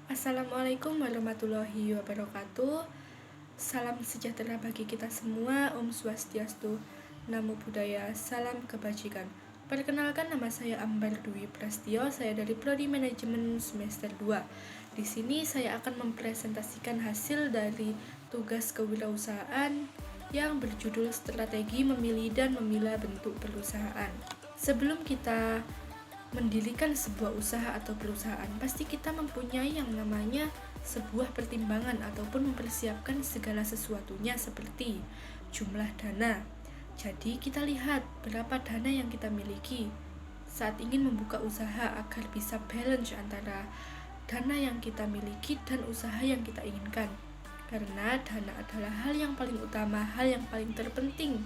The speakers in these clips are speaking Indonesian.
Assalamualaikum warahmatullahi wabarakatuh. Salam sejahtera bagi kita semua. Om Swastiastu, Namo Buddhaya, salam kebajikan. Perkenalkan, nama saya Ambar Dwi Prastio. Saya dari Prodi Manajemen semester 2. Di sini saya akan mempresentasikan hasil dari tugas kewirausahaan yang berjudul Strategi Memilih dan Memilah Bentuk Perusahaan. Sebelum kita mendirikan sebuah usaha atau perusahaan, pasti kita mempunyai yang namanya sebuah pertimbangan ataupun mempersiapkan segala sesuatunya seperti jumlah dana. Jadi kita lihat berapa dana yang kita miliki saat ingin membuka usaha agar bisa balance antara dana yang kita miliki dan usaha yang kita inginkan. Karena dana adalah hal yang paling utama, hal yang paling terpenting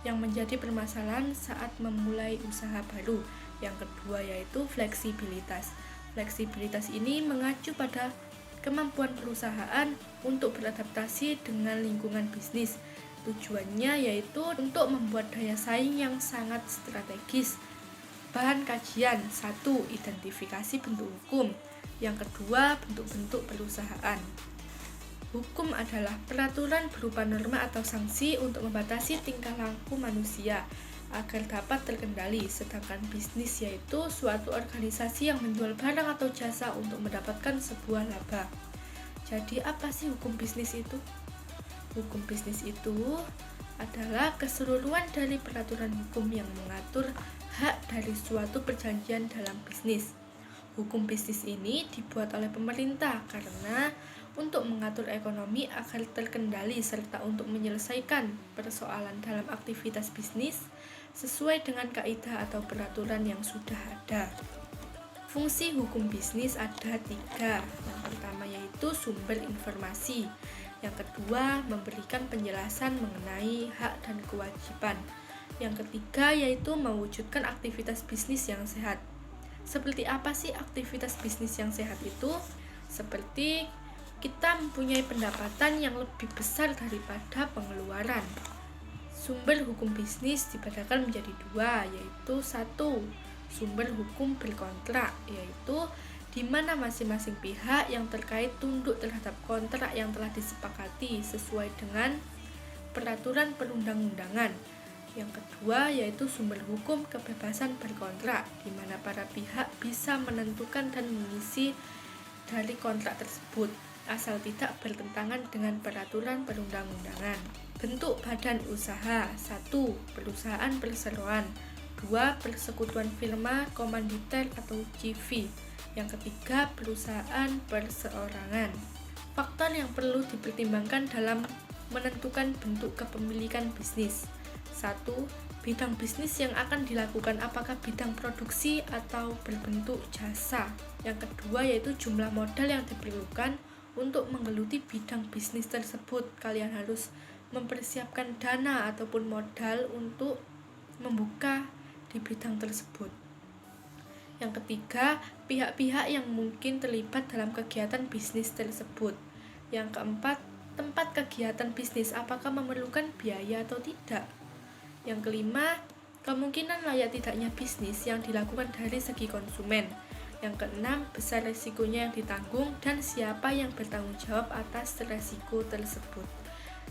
yang menjadi permasalahan saat memulai usaha baru. Yang kedua yaitu fleksibilitas. Fleksibilitas ini mengacu pada kemampuan perusahaan untuk beradaptasi dengan lingkungan bisnis. Tujuannya yaitu untuk membuat daya saing yang sangat strategis. Bahan kajian: 1. Identifikasi bentuk hukum. Yang kedua, bentuk-bentuk perusahaan. Hukum adalah peraturan berupa norma atau sanksi untuk membatasi tingkah laku manusia agar dapat terkendali, sedangkan bisnis yaitu suatu organisasi yang menjual barang atau jasa untuk mendapatkan sebuah laba. Jadi apa sih hukum bisnis itu? Hukum bisnis itu adalah keseluruhan dari peraturan hukum yang mengatur hak dari suatu perjanjian dalam bisnis. Hukum bisnis ini dibuat oleh pemerintah karena untuk mengatur ekonomi agar terkendali serta untuk menyelesaikan persoalan dalam aktivitas bisnis sesuai dengan kaidah atau peraturan yang sudah ada. Fungsi hukum bisnis ada 3. Yang pertama yaitu sumber informasi. Yang kedua, memberikan penjelasan mengenai hak dan kewajiban. Yang ketiga yaitu mewujudkan aktivitas bisnis yang sehat. Seperti apa sih aktivitas bisnis yang sehat itu? Seperti kita mempunyai pendapatan yang lebih besar daripada pengeluaran. Sumber hukum bisnis dibedakan menjadi 2, yaitu 1. Sumber hukum berkontrak, yaitu di mana masing-masing pihak yang terkait tunduk terhadap kontrak yang telah disepakati sesuai dengan peraturan perundang-undangan. Yang kedua yaitu sumber hukum kebebasan berkontrak, di mana para pihak bisa menentukan dan mengisi dari kontrak tersebut asal tidak bertentangan dengan peraturan perundang-undangan. Bentuk badan usaha: 1. Perusahaan perseroan. 2. Persekutuan firma komanditer atau JV. Yang ketiga, perusahaan perseorangan. Faktor yang perlu dipertimbangkan dalam menentukan bentuk kepemilikan bisnis: 1. Bidang bisnis yang akan dilakukan, apakah bidang produksi atau berbentuk jasa. Yang kedua yaitu jumlah modal yang diperlukan untuk menggeluti bidang bisnis tersebut. Kalian harus mempersiapkan dana ataupun modal untuk membuka di bidang tersebut. Yang ketiga, pihak-pihak yang mungkin terlibat dalam kegiatan bisnis tersebut. Yang keempat, tempat kegiatan bisnis, apakah memerlukan biaya atau tidak. Yang kelima, kemungkinan layak tidaknya bisnis yang dilakukan dari segi konsumen. Yang keenam, besar resikonya yang ditanggung dan siapa yang bertanggung jawab atas resiko tersebut.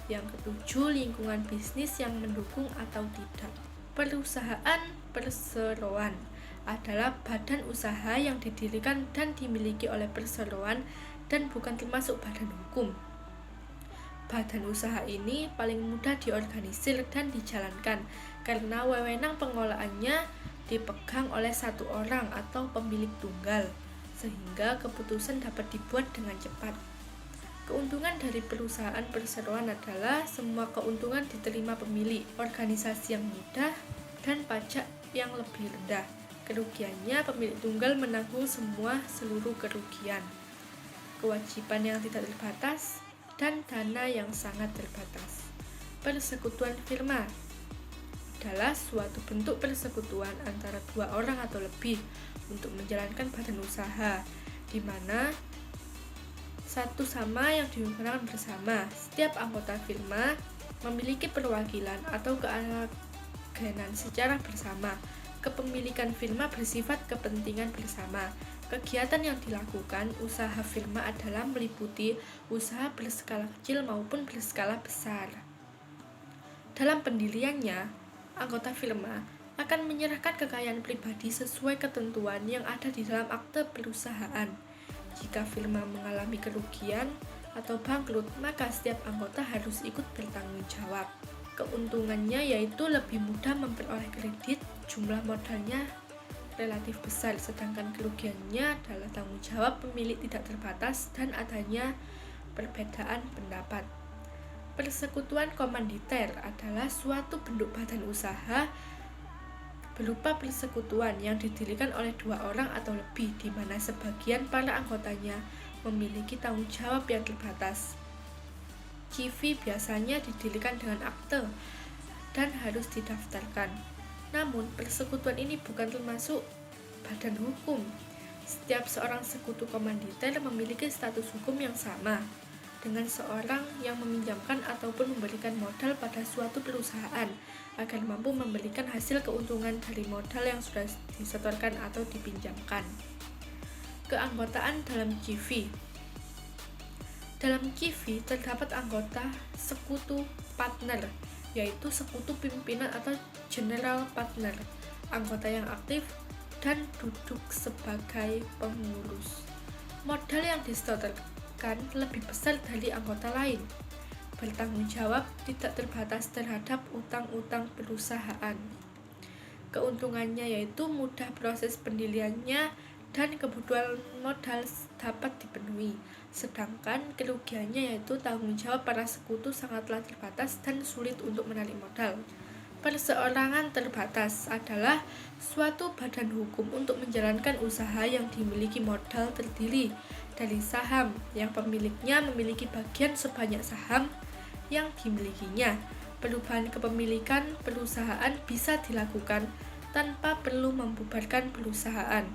Yang ketujuh, lingkungan bisnis yang mendukung atau tidak. Perusahaan perseroan adalah badan usaha yang didirikan dan dimiliki oleh perseroan dan bukan termasuk badan hukum. Badan usaha ini paling mudah diorganisir dan dijalankan karena wewenang pengolahannya dipegang oleh satu orang atau pemilik tunggal, sehingga keputusan dapat dibuat dengan cepat. Keuntungan dari perusahaan perseroan adalah semua keuntungan diterima pemilik, organisasi yang mudah, dan pajak yang lebih rendah. Kerugiannya, pemilik tunggal menanggung seluruh kerugian. Kewajiban yang tidak terbatas dan dana yang sangat terbatas. Persekutuan firma adalah suatu bentuk persekutuan antara 2 orang atau lebih untuk menjalankan badan usaha, di mana satu sama yang digunakan bersama. Setiap anggota firma memiliki perwakilan atau keagenan secara bersama. Kepemilikan firma bersifat kepentingan bersama. Kegiatan yang dilakukan usaha firma adalah meliputi usaha berskala kecil maupun berskala besar. Dalam pendiriannya, anggota firma akan menyerahkan kekayaan pribadi sesuai ketentuan yang ada di dalam akte perusahaan. Jika firma mengalami kerugian atau bangkrut, maka setiap anggota harus ikut bertanggung jawab. Keuntungannya yaitu lebih mudah memperoleh kredit, jumlah modalnya relatif besar, sedangkan kerugiannya adalah tanggung jawab pemilik tidak terbatas dan adanya perbedaan pendapat. Persekutuan komanditer adalah suatu bentuk badan usaha berupa persekutuan yang didirikan oleh 2 orang atau lebih, di mana sebagian para anggotanya memiliki tanggung jawab yang terbatas. CV biasanya didirikan dengan akte dan harus didaftarkan. Namun, persekutuan ini bukan termasuk badan hukum. Setiap seorang sekutu komanditer memiliki status hukum yang sama dengan seorang yang meminjamkan ataupun memberikan modal pada suatu perusahaan agar mampu memberikan hasil keuntungan dari modal yang sudah disetorkan atau dipinjamkan. Keanggotaan dalam CV. Dalam CV terdapat anggota sekutu partner, yaitu sekutu pimpinan atau general partner, anggota yang aktif dan duduk sebagai pengurus. Modal yang disetorkan lebih besar dari anggota lain. Bertanggung jawab tidak terbatas terhadap utang-utang perusahaan. Keuntungannya yaitu mudah proses pendiriannya dan kebutuhan modal dapat dipenuhi. Sedangkan kerugiannya yaitu tanggung jawab para sekutu sangatlah terbatas dan sulit untuk menarik modal. Perseorangan terbatas adalah suatu badan hukum untuk menjalankan usaha yang dimiliki modal terdiri dari saham yang pemiliknya memiliki bagian sebanyak saham yang dimilikinya. Perubahan kepemilikan perusahaan bisa dilakukan tanpa perlu membubarkan perusahaan.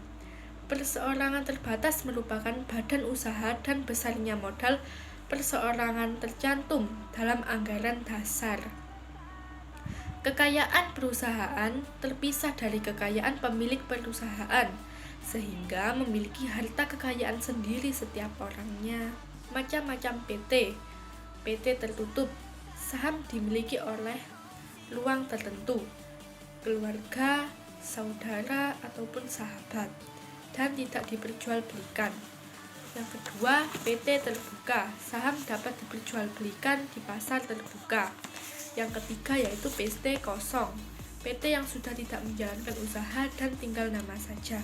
Perseorangan terbatas merupakan badan usaha dan besarnya modal perseorangan tercantum dalam anggaran dasar. Kekayaan perusahaan terpisah dari kekayaan pemilik perusahaan, sehingga memiliki harta kekayaan sendiri setiap orangnya. Macam-macam PT. PT tertutup, saham dimiliki oleh luang tertentu, keluarga, saudara, ataupun sahabat, dan tidak diperjualbelikan. Yang kedua, PT terbuka, saham dapat diperjualbelikan di pasar terbuka. Yang ketiga yaitu PT kosong, PT yang sudah tidak menjalankan usaha dan tinggal nama saja.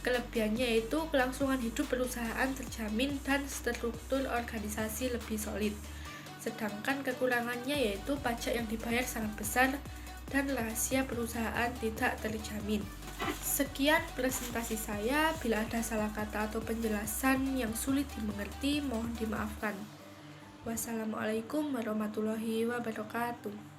Kelebihannya yaitu kelangsungan hidup perusahaan terjamin dan struktur organisasi lebih solid. Sedangkan kekurangannya yaitu pajak yang dibayar sangat besar dan rahasia perusahaan tidak terjamin. Sekian presentasi saya. Bila ada salah kata atau penjelasan yang sulit dimengerti, mohon dimaafkan. Wassalamualaikum warahmatullahi wabarakatuh.